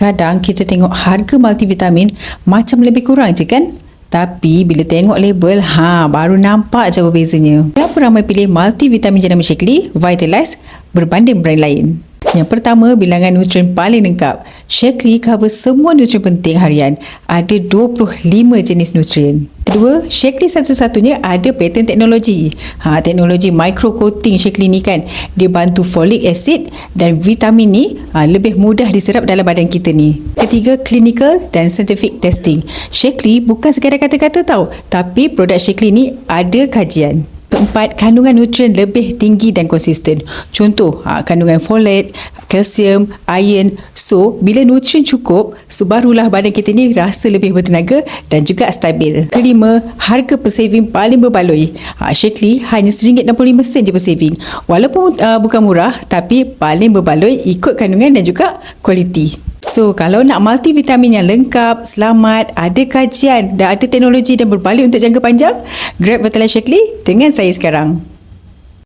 Kadang kita tengok harga multivitamin macam lebih kurang je kan? Tapi bila tengok label, baru nampak je bezanya. Kenapa ramai pilih multivitamin jenama Shaklee Vitalize berbanding brand lain? Yang pertama, bilangan nutrien paling lengkap. Shaklee cover semua nutrien penting harian. Ada 25 jenis nutrien. Kedua, Shaklee satu-satunya ada patent teknologi. Teknologi micro coating Shaklee ni kan, dia bantu folic acid dan vitamin ni lebih mudah diserap dalam badan kita ni. Ketiga, clinical dan scientific testing. Shaklee bukan sekadar kata-kata tau, tapi produk Shaklee ni ada kajian. Keempat, kandungan nutrien lebih tinggi dan konsisten. Contoh, kandungan folate, kalsium, iron. So, bila nutrien cukup, barulah badan kita ni rasa lebih bertenaga dan juga stabil. Kelima, harga per saving paling berbaloi. Shaklee hanya RM1.65 je per saving. Walaupun bukan murah, tapi paling berbaloi ikut kandungan dan juga kualiti. So, kalau nak multivitamin yang lengkap, selamat, ada kajian dan ada teknologi dan berbalik untuk jangka panjang, grab Vitalize Shaklee dengan saya sekarang.